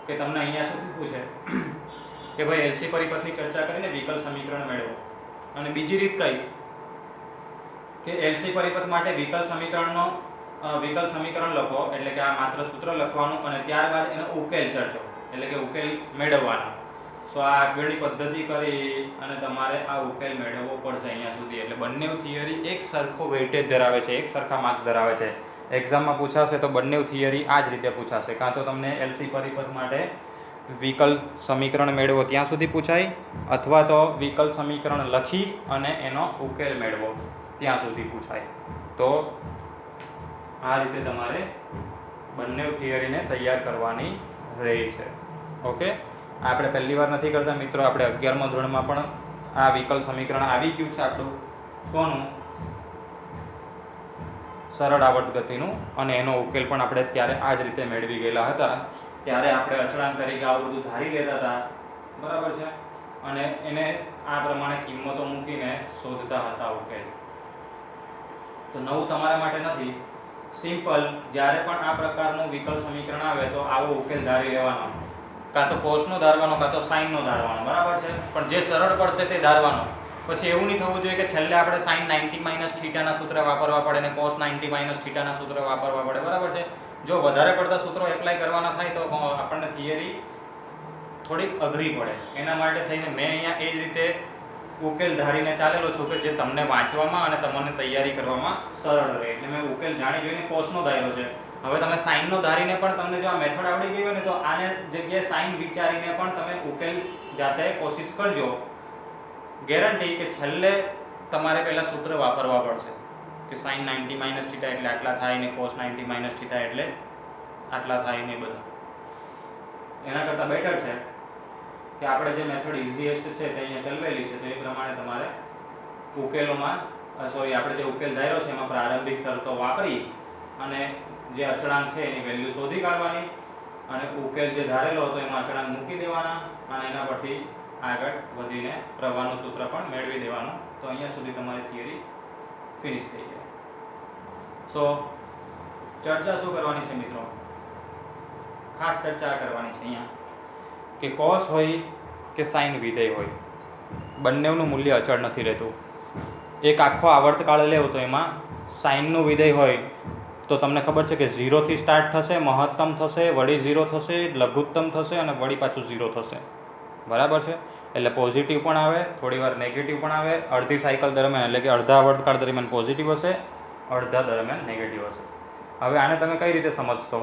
A: કે તમને અહીંયા શું પૂછે કે ભાઈ એલસી પરિપથની ચર્ચા કરીને વિકલ સમીકરણ મેળવો. અને બીજી રીત કઈ કે એલસી પરિપથ માટે વિકલ સમીકરણ લખો એટલે કે આ માત્ર સૂત્ર લખવાનું અને ત્યારબાદ એનો ઉકેલ ચર્ચો એટલે કે ઉકેલ મેળવવાનો. સો આ આગળની પદ્ધતિ કરી અને તમારે આ ઉકેલ મેળવવો પડશે અહીંયા સુધી. એટલે બંને થિયરી એક સરખો વેઇટેજ ધરાવે છે, એક સરખા માર્ક્સ ધરાવે છે. એક્ઝામમાં પૂછાશે તો બંને થિયરી આ જ રીતે પૂછાશે. કાં તો તમને એલસી પરિપથ માટે વિકલ સમીકરણ મેળવો ત્યાં સુધી પૂછાય અથવા તો વિકલ સમીકરણ લખી અને એનો ઉકેલ મેળવો ત્યાં સુધી પૂછાય. તો આ રીતે તમારે બંને થિયરીને તૈયાર કરવાની રહી છે. ઓકે, આપણે પહેલી વાર નથી કરતા મિત્રો. આપણે 11મા ધોરણમાં પણ આ વિકલ સમીકરણ આવી ગયું છે આપણું. કોનું? સરળ આવર્ત ગતિનું. અને એનો ઉકેલ પણ આપણે ત્યારે આ જ રીતે મેળવી ગયેલા હતા. ત્યારે આપણે અચળાંક તરીકે આવું બધું ધારી લેતા હતા. બરાબર છે? અને એને આ પ્રમાણે કિંમતો મૂકીને શોધતા હતા ઉકેલ. તો નવું તમારા માટે નથી. સિમ્પલ જ્યારે પણ આ પ્રકારનું વિકલ સમીકરણ આવે તો આવો ઉકેલ ધારી લેવાનો. કાં તો કોસનો ધારવાનો કાં તો સાઇનનો ધારવાનો. બરાબર છે? પણ જે સરળ પડશે તે ધારવાનો. પછી એવું નહીં થવું જોઈએ કે છેલ્લે આપણે sin 90 - θના સૂત્ર વાપરવા પડે અને cos 90 - θના સૂત્ર વાપરવા પડે. બરાબર છે? જો વધારે પડતા સૂત્રો એપ્લાય કરવાના થાય તો આપણને થિયરી થોડીક અઘરી પડે. એના માટે થઈને મેં અહીંયા એ જ રીતે ઉકેલ ધારીને ચાલેલો છું કે જે તમને વાંચવામાં અને તમને તૈયારી કરવામાં સરળ રહે. એટલે મેં ઉકેલ જાણી જોઈને કોસનો ધાર્યો છે. હવે તમે સાઇનનો ધારીને પણ તમને જો આ મેથડ આવડી ગઈ હોય ને તો આને જગ્યાએ સાઇન વિચારીને પણ તમે ઉકેલ જાતે કોશિશ કરજો. ગેરંટી કે છેલ્લે તમારે પહેલાં સૂત્ર વાપરવા પડશે કે sin 90 - θ એટલે આટલા થાય ને cos 90 - θ એટલે આટલા થાય ને બધા. એના કરતાં બેટર છે કે આપણે જે મેથડ ઇઝીએસ્ટ છે તે અહીંયા ચલાવેલી છે તો એ પ્રમાણે તમારે ઉકેલોમાં આપણે જે ઉકેલ ધાર્યો છે એમાં પ્રારંભિક શરતો વાપરી અને જે અચળાંક છે એની વેલ્યુ શોધી કાઢવાની અને ઉકેલ જે ધારેલો હતો એમાં અચળાંક મૂકી દેવાના અને એના પરથી આગળ વધીને પ્રવાહનું સૂત્ર પણ મેળવી દેવાનું. તો અહીંયા સુધી તમારી થિયરી ફિનિશ થઈ જાય. સો ચર્ચા શું કરવાની છે મિત્રો? ખાસ ચર્ચા કરવાની છે અહીંયા કે cos હોય કે sin વિધેય હોય બંનેનું મૂલ્ય અચળ નથી રહેતું. એક આખો આવર્તકાળ લેવો તો એમાં સાઇનનું વિધેય હોય તો તમને ખબર છે કે 0 થી સ્ટાર્ટ થશે, મહત્તમ થશે, વળી 0 થશે, લઘુત્તમ થશે અને વળી પાછું 0 થશે. બરાબર છે? એટલે પોઝિટિવ પણ આવે, થોડી વાર નેગેટિવ પણ આવે. અડધી સાયકલ દરમિયાન એટલે કે અડધા આવર્તકાળ દરમિયાન પોઝિટિવ હશે, અડધા દરમિયાન નેગેટિવ હશે. હવે આને તમે કઈ રીતે સમજશો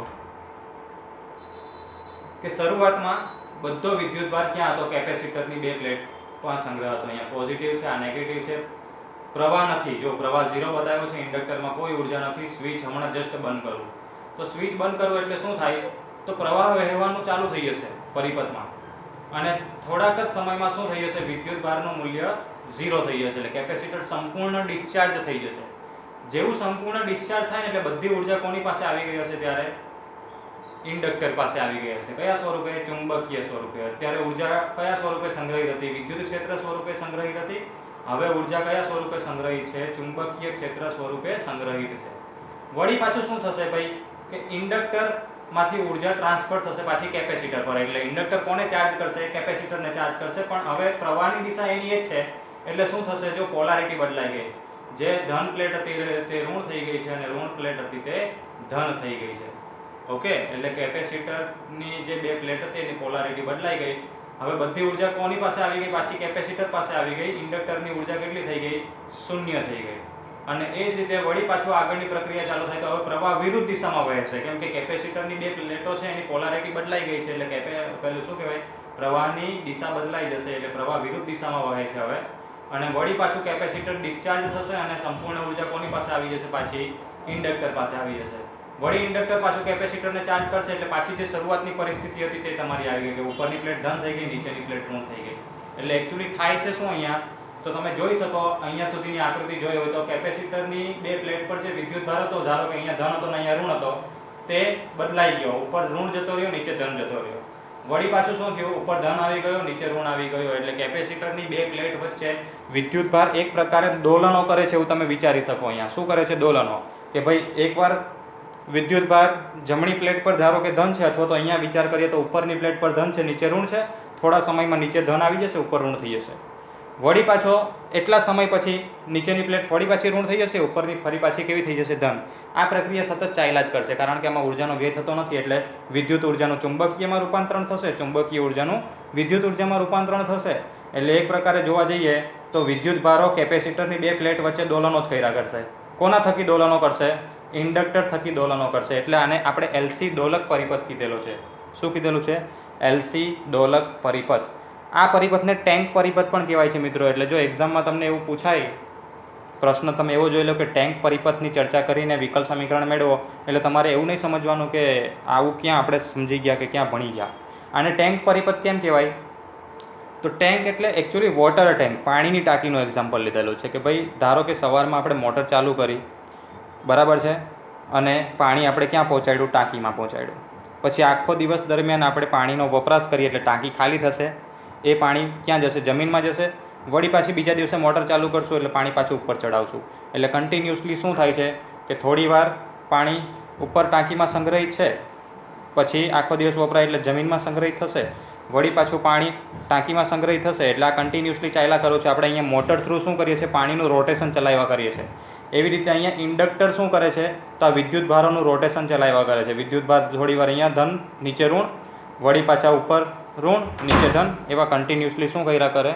A: કે શરૂઆતમાં બધો વિદ્યુતભાર ક્યાં હતો? કેપેસિટરની 2 પ્લેટ પર સંગ્રહ હતો. અહીંયા પોઝિટિવ છે, આ નેગેટિવ છે. પ્રવાહ નથી. જો પ્રવાહ 0 બતાવ્યો છે, ઇન્ડક્ટરમાં કોઈ ઉર્જા નથી. સ્વિચ હમણાં જસ્ટ બંધ કરું તો સ્વિચ બંધ કરવું એટલે શું થાય તો પ્રવાહ વહેવાનું ચાલુ થઈ જશે પરિપથમાં અને થોડાક જ સમયમાં શું થઈ જશે, વિદ્યુત ભારનું મૂલ્ય 0 થઈ જશે, એટલે કેપેસિટર સંપૂર્ણ ડિસ્ચાર્જ થઈ જશે. જેવું સંપૂર્ણ ડિસ્ચાર્જ થાય એટલે બધી ઉર્જા કોની પાસે આવી ગઈ હશે, ત્યારે ઇન્ડક્ટર પાસે આવી ગઈ હશે. કયા સ્વરૂપે? ચુંબકીય સ્વરૂપે. અત્યારે ઉર્જા કયા સ્વરૂપે સંગ્રહિત હતી? વિદ્યુત ક્ષેત્ર સ્વરૂપે સંગ્રહિત હતી. હવે ઉર્જા કયા સ્વરૂપે સંગ્રહિત છે? ચુંબકીય ક્ષેત્ર સ્વરૂપે સંગ્રહિત છે. વળી પાછું શું થશે ભાઈ કે ઇન્ડક્ટર માંથી ઉર્જા ટ્રાન્સફર થશે પાછી કેપેસિટર પર. એટલે ઇન્ડક્ટર કોને ચાર્જ કરશે? કેપેસિટરને ચાર્જ કરશે. પણ હવે પ્રવાહની દિશા એની એ જ છે એટલે શું થશે? જો પોલારિટી બદલાઈ ગઈ, જે ધન પ્લેટ હતી તે ઋણ થઈ ગઈ છે અને ઋણ પ્લેટ હતી તે ધન થઈ ગઈ છે. ઓકે, એટલે કેપેસિટરની જે બે પ્લેટ હતી એની પોલારિટી બદલાઈ ગઈ. હવે બધી ઉર્જા કોની પાસે આવી ગઈ? પાછી કેપેસિટર પાસે આવી ગઈ. ઇન્ડક્ટરની ઉર્જા કેટલી થઈ ગઈ? શૂન્ય થઈ ગઈ. અને એ જ રીતે વળી પાછું આગળની પ્રક્રિયા ચાલુ થાય તો હવે પ્રવાહ વિરુદ્ધ દિશામાં વહે છે, કેમ કે કેપેસિટરની બે પ્લેટો છે એની પોલારિટી બદલાઈ ગઈ છે. એટલે પેલું શું કહેવાય, પ્રવાહની દિશા બદલાઈ જશે એટલે પ્રવાહ વિરુદ્ધ દિશામાં વહે છે હવે. અને વળી પાછું કેપેસિટર ડિસ્ચાર્જ થશે અને સંપૂર્ણ ઉર્જા કોની પાસે આવી જશે? પાછી ઇન્ડક્ટર પાસે આવી જશે. વળી ઇન્ડક્ટર પાછું કેપેસિટરને ચાર્જ કરશે એટલે પાછી જે શરૂઆતની પરિસ્થિતિ હતી તે તમારી આવી ગઈ કે ઉપરની પ્લેટ ધન થઈ ગઈ, નીચેની પ્લેટ ઋણ થઈ ગઈ. એટલે એકચ્યુઅલી થાય છે શું અહીંયા, તો તમે જોઈ શકો અહીંયા સુધીની આકૃતિ જોઈ હોય તો કેપેસિટરની બે પ્લેટ પર જે વિદ્યુત ભાર હતો, ધારો કે અહીંયા ધન હતો ને અહીંયા ઋણ હતો, તે બદલાઈ ગયો. ઉપર ઋણ જતો રહ્યો, નીચે ધન જતો રહ્યો. વળી પાછું શું થયું? ઉપર ધન આવી ગયો, નીચે ઋણ આવી ગયો. એટલે કેપેસિટરની બે પ્લેટ વચ્ચે વિદ્યુત ભાર એક પ્રકારે દોલનો કરે છે એવું તમે વિચારી શકો. અહીંયા શું કરે છે? દોલનો. કે ભાઈ એકવાર વિદ્યુત ભાર જમણી પ્લેટ પર ધારો કે ધન છે, અથવા તો અહીંયા વિચાર કરીએ તો ઉપરની પ્લેટ પર ધન છે, નીચે ઋણ છે. થોડા સમયમાં નીચે ધન આવી જશે, ઉપર ઋણ થઈ જશે. વળી પાછો એટલા સમય પછી નીચેની પ્લેટ ફરી પાછી ઋણ થઈ જશે, ઉપરની ફરી પાછી કેવી થઈ જશે? ધન. આ પ્રક્રિયા સતત ચાલ્યા જ કરશે, કારણ કે આમાં ઉર્જાનો વ્યય થતો નથી. એટલે વિદ્યુત ઉર્જાનું ચુંબકીયમાં રૂપાંતરણ થશે, ચુંબકીય ઉર્જાનું વિદ્યુત ઉર્જામાં રૂપાંતરણ થશે. એટલે એક પ્રકારે જોવા જઈએ તો વિદ્યુત ભારો કેપેસિટરની બે પ્લેટ વચ્ચે દોલનો જ કર્યા કરશે. કોના થકી દોલનો કરશે? ઇન્ડક્ટર થકી દોલનો કરશે. એટલે આને આપણે એલસી દોલક પરિપથ કીધેલો છે. શું કીધેલું છે? એલસી દોલક પરિપથ. આ પરિપથને ટેન્ક પરિપથ પણ કહેવાય છે મિત્રો. એટલે જો એક્ઝામમાં તમને એવું પૂછાય, પ્રશ્ન તમે એવો જોઈ લો કે ટેન્ક પરિપથની ચર્ચા કરીને વિકલ સમીકરણ મેળવો, એટલે તમારે એવું નહીં સમજવાનું કે આવું ક્યાં આપણે સમજી ગયા કે ક્યાં ભણી ગયા. આને ટેન્ક પરિપથ કેમ કહેવાય? તો ટેન્ક એટલે એકચ્યુઅલી વોટર ટેન્ક, પાણીની ટાંકીનું એક્ઝામ્પલ લીધેલું છે. કે ભાઈ ધારો કે સવારમાં આપણે મોટર ચાલુ કરી, બરાબર છે, અને પાણી આપણે ક્યાં પહોંચાડ્યું? ટાંકીમાં પહોંચાડ્યું. પછી આખો દિવસ દરમિયાન આપણે પાણીનો વપરાશ કરીએ એટલે ટાંકી ખાલી થશે. એ પાણી ક્યાં જશે? જમીનમાં જશે. વળી પાછી બીજા દિવસે મોટર ચાલુ કરશું એટલે પાણી પાછું ઉપર ચડાવશું. એટલે કન્ટિન્યુઅસલી શું થાય છે કે થોડી વાર પાણી ઉપર ટાંકીમાં સંગ્રહિત છે, પછી આખો દિવસ વપરાય એટલે જમીનમાં સંગ્રહિત થશે. વળી પાછું પાણી ટાંકીમાં સંગ્રહિત થશે. એટલે આ કન્ટિન્યુઅસલી ચાલ્યા કરો છો. આપણે અહીંયા મોટર થ્રુ શું કરીએ છીએ? પાણીનું રોટેશન ચલાવ્યા કરીએ છીએ. એવી રીતે અહીંયા ઇન્ડક્ટર શું કરે છે? તો આ વિદ્યુત ભારોનું રોટેશન ચલાવ્યા કરે છે. વિદ્યુત ભાર થોડી વાર અહીંયા ધન, નીચે ઋણ, વળી પાછા ઉપર ઋણ, નીચે ધન, એવા કન્ટિન્યુઅસલી શું કર્યા કરે?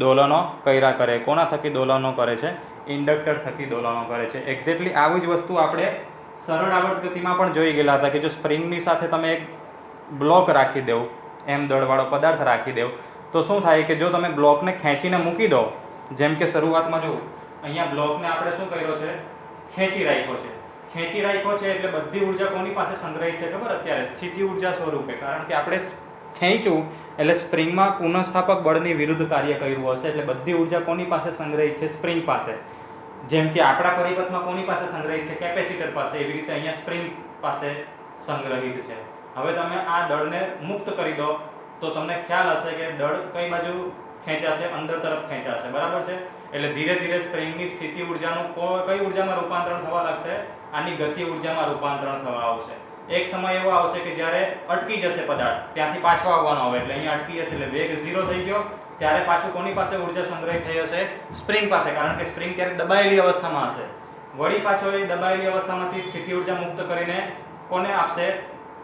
A: દોલનો કર્યા કરે. કોના થકી દોલનો કરે છે? ઇન્ડક્ટર થકી દોલનો કરે છે. એક્ઝેક્ટલી આવી જ વસ્તુ આપણે સરળ આવર્ત ગતિમાં પણ જોઈ ગયેલા હતા કે જો સ્પ્રિંગની સાથે તમે એક બ્લોક રાખી દેવ, એમ દળવાળો પદાર્થ રાખી દેવ, તો શું થાય કે જો તમે બ્લોકને ખેંચીને મૂકી દો, જેમ કે શરૂઆતમાં જો અહીંયા બ્લોકને આપણે શું કર્યો છે? ખેંચી રાખ્યો છે. ખેંચી રાખ્યો છે એટલે બધી ઉર્જા કોની પાસે સંગ્રહિત છે ખબર? અત્યારે સ્થિતિ ઉર્જા સ્વરૂપે. કારણ કે આપણે ખેંચ્યું એટલે સ્પ્રિંગમાં પુનઃસ્થાપક બળની વિરુદ્ધ કાર્ય કર્યું હશે. એટલે બધી ઉર્જા કોની પાસે સંગ્રહિત છે? સ્પ્રિંગ પાસે. જેમ કે આપણા પરિપથમાં કોની પાસે સંગ્રહિત છે? કેપેસિટર પાસે. એવી રીતે અહીંયા સ્પ્રિંગ પાસે સંગ્રહિત છે. હવે તમે આ દળને મુક્ત કરી દો તો તમને ખ્યાલ હશે કે દળ કઈ બાજુ ખેંચાશે? અંદર તરફ ખેંચાશે, બરાબર છે. એટલે ધીરે ધીરે સ્પ્રિંગની સ્થિતિ ઉર્જાનું કઈ ઉર્જામાં રૂપાંતરણ થવા લાગશે? આની ગતિ ઉર્જામાં રૂપાંતરણ થવા આવશે. એક સમય એવો આવશે કે જ્યારે અટકી જશે પદાર્થ, ત્યાંથી પાછો આવવાનો આવે. એટલે અહીંયા અટકી જશે એટલે વેગ 0 થઈ ગયો. ત્યારે પાછું કોની પાસે ઉર્જા સંગ્રહિત થઈ હશે? સ્પ્રિંગ પાસે. કારણ કે સ્પ્રિંગ ત્યારે દબાયેલી અવસ્થામાં હશે. વળી પાછો એ દબાયેલી અવસ્થામાંથી સ્થિતિ ઉર્જા મુક્ત કરીને કોને આપશે?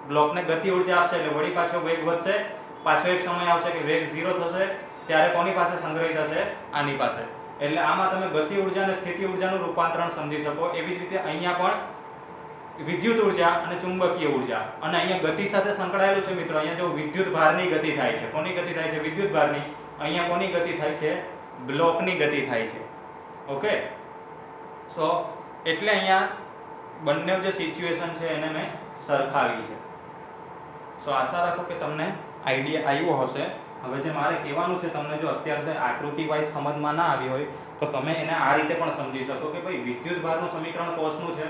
A: બ્લોકને ગતિ ઉર્જા આપશે. એટલે વળી પાછો વેગ વધશે. પાછો એક સમય આવશે કે વેગ 0 થશે. ત્યારે કોની પાસે સંગ્રહિત હશે? આની પાસે. એટલે આમાં તમે ગતિ ઉર્જા અને સ્થિતિ ઉર્જાનું રૂપાંતરણ સમજી શકો. એવી જ રીતે અહીંયા પણ વિદ્યુત ઉર્જા અને ચુંબકીય ઉર્જા, અને અહીંયા ગતિ સાથે સંકળાયેલું છે મિત્રો. અહીંયા જો વિદ્યુત ભારની ગતિ થાય છે. કોની ગતિ થાય છે? વિદ્યુત ભારની. અહીંયા કોની ગતિ થાય છે? બ્લોકની ગતિ થાય છે. ઓકે, સો એટલે અહીંયા બંને જે સિચ્યુએશન છે એને મેં સરખાવી છે. સો આશા રાખો કે તમને આઈડિયા આવ્યો હશે. હવે જે મારે કહેવાનું છે તમને, જો અત્યારે આકૃતિ વાઇઝ સમજમાં ના આવી હોય તો તમે એને આ રીતે પણ સમજી શકો કે ભાઈ વિદ્યુત ભારનું સમીકરણ કોસનું છે,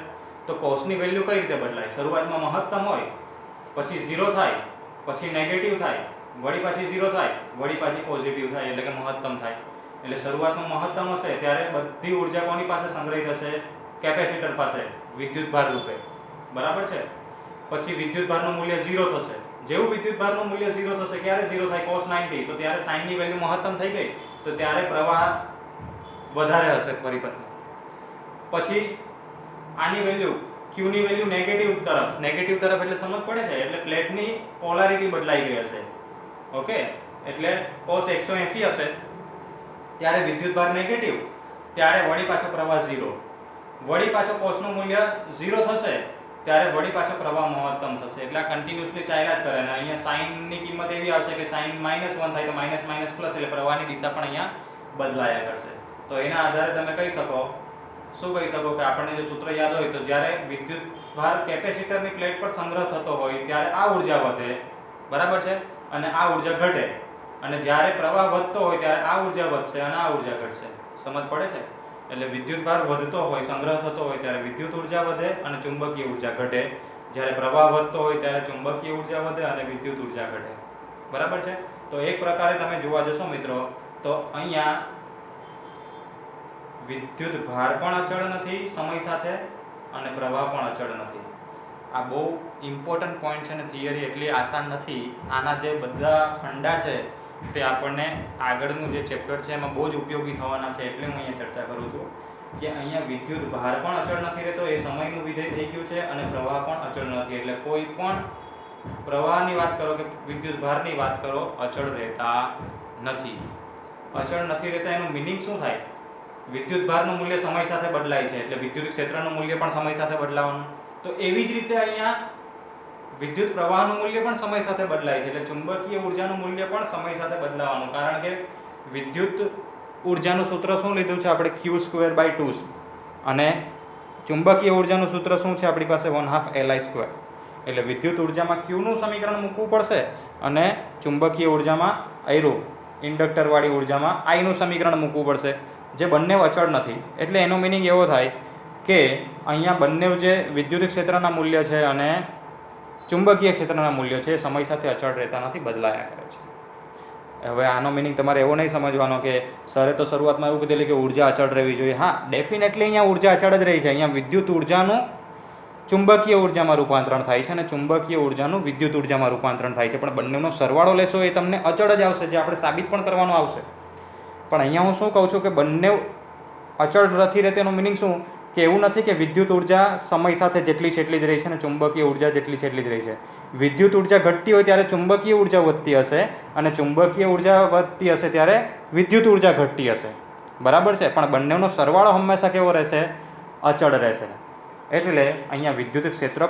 A: તો કોસની વેલ્યુ કઈ રીતે બદલાય? શરૂઆતમાં મહત્તમ હોય, પછી 0 થાય, પછી નેગેટિવ થાય, વળી પાછી 0 થાય, વળી પાછી પોઝિટિવ થાય, એટલે કે મહત્તમ થાય. એટલે શરૂઆતમાં મહત્તમ હશે ત્યારે બધી ઉર્જા કોની પાસે સંગ્રહિત હશે? કેપેસિટર પાસે, વિદ્યુત ભાર રૂપે. બરાબર છે. પછી વિદ્યુત ભારનું મૂલ્ય 0 થશે. જેવું વિદ્યુત ભારનું મૂલ્ય 0 થશે, ક્યારે 0 થાય? cos 90. તો ત્યારે sin ની વેલ્યુ મહત્તમ થઈ ગઈ, તો ત્યારે પ્રવાહ વધારે હશે પરિપથમાં. પછી આની વેલ્યુ q ની વેલ્યુ નેગેટિવ તરફ એટલે સમજ પડે છે, એટલે પ્લેટની પોલારિટી બદલાઈ ગઈ હશે. ઓકે, એટલે cos 180 હશે ત્યારે વિદ્યુત ભાર નેગેટિવ, ત્યારે વળી પાછો પ્રવાહ 0. વળી પાછો cos નું મૂલ્ય 0 થશે ત્યારે વળી પાછો પ્રવાહ મહત્તમ થશે. એટલે આ કન્ટિન્યુઅસલી ચાલ્યા જ કરે. અને અહીંયા sin ની કિંમત એવી આવશે કે sin -1 થાય તો માઇનસ માઇનસ પ્લસ, એટલે પ્રવાહની દિશા પણ અહીંયા બદલાયા કરશે. તો એના આધારે તમે કહી શકો, શું કહી શકો કે આપણને જે સૂત્ર યાદ હોય તો જ્યારે વિદ્યુત ભાર કેપેસિટરની પ્લેટ પર સંગ્રહ થતો હોય ત્યારે આ ઉર્જા વધે, બરાબર છે, અને આ ઉર્જા ઘટે. અને જ્યારે પ્રવાહ વધતો હોય ત્યારે આ ઉર્જા વધશે અને આ ઉર્જા ઘટશે. સમજ પડે છે? એટલે વિદ્યુત ભાર વધતો હોય, સંગ્રહ થતો હોય ત્યારે વિદ્યુત ઉર્જા વધે અને ચુંબકીય ઉર્જા ઘટે. જ્યારે પ્રવાહ વધતો હોય ત્યારે ચુંબકીય ઉર્જા વધે અને વિદ્યુત ઉર્જા ઘટે. બરાબર છે. તો એક પ્રકારે તમે જોવા જશો મિત્રો, તો અહીંયા વિદ્યુત ભાર પણ અચળ નથી સમય સાથે અને પ્રવાહ પણ અચળ નથી. આ બહુ ઇમ્પોર્ટન્ટ પોઈન્ટ છે ને થિયરી એટલી આસાન નથી. આના જે બધા ફંડા છે તે આપણને આગળનું જે ચેપ્ટર છે એમાં બહુ જ ઉપયોગી થવાના છે. એટલે હું અહીંયા ચર્ચા કરું છું કે અહીંયા વિદ્યુત ભાર પણ અચળ નથી રહેતો, એ સમયનું વિધેય થઈ ગયું છે, અને પ્રવાહ પણ અચળ નથી. એટલે કોઈ પણ પ્રવાહની વાત કરો કે વિદ્યુત ભારની વાત કરો, અચળ રહેતા નથી. અચળ નથી રહેતા એનું મિનિંગ શું થાય? વિદ્યુત ભારનું મૂલ્ય સમય સાથે બદલાય છે, એટલે વિદ્યુત ક્ષેત્રનું મૂલ્ય પણ સમય સાથે બદલાવાનું. તો એવી જ રીતે અહીંયા વિદ્યુત પ્રવાહનું મૂલ્ય પણ સમય સાથે બદલાય છે, એટલે ચુંબકીય ઉર્જાનું મૂલ્ય પણ સમય સાથે બદલાવાનું. કારણ કે વિદ્યુત ઉર્જાનું સૂત્ર શું લીધું છે આપણે? q²/2. અને ચુંબકીય ઉર્જાનું સૂત્ર શું છે આપણી પાસે? 1/2 Li². એટલે વિદ્યુત ઉર્જામાં q નું સમીકરણ મૂકવું પડશે અને ચુંબકીય ઉર્જામાં ઇન્ડક્ટરવાળી ઉર્જામાં I નું સમીકરણ મૂકવું પડશે, જે બંને અચળ નથી. એટલે એનો મિનિંગ એવો થાય કે અહીંયા બંને જે વિદ્યુત ક્ષેત્રના મૂલ્ય છે અને ચુંબકીય ક્ષેત્રના મૂલ્યો છે એ સમય સાથે અચળ રહેતા નથી, બદલાયા કરે છે. હવે આનો મિનિંગ તમારે એવો નહીં સમજવાનો કે સરે તો શરૂઆતમાં એવું કીધેલું કે ઉર્જા અચળ રહેવી જોઈએ. હા, ડેફિનેટલી અહીંયા ઉર્જા અચળ જ રહી છે. અહીંયા વિદ્યુત ઉર્જાનું ચુંબકીય ઉર્જામાં રૂપાંતરણ થાય છે અને ચુંબકીય ઉર્જાનું વિદ્યુત ઉર્જામાં રૂપાંતરણ થાય છે, પણ બંનેનો સરવાળો લેશો એ તમને અચળ જ આવશે, જે આપણે સાબિત પણ કરવાનું આવશે. પણ અહીંયા હું શું કહું છું કે બંને અચળ નથી રહેતી. એનું મિનિંગ શું કે એવું નથી કે વિદ્યુત ઉર્જા સમય સાથે જેટલી છે એટલી જ રહી છે અને ચુંબકીય ઉર્જા જેટલી છે એટલી જ રહી છે. વિદ્યુત ઉર્જા ઘટતી હોય ત્યારે ચુંબકીય ઉર્જા વધતી હશે અને ચુંબકીય ઉર્જા વધતી હશે ત્યારે વિદ્યુત ઉર્જા ઘટતી હશે. બરાબર છે. પણ બંનેનો સરવાળો હંમેશા કેવો રહેશે? અચળ રહેશે. એટલે અહીંયા વિદ્યુત ક્ષેત્ર પણ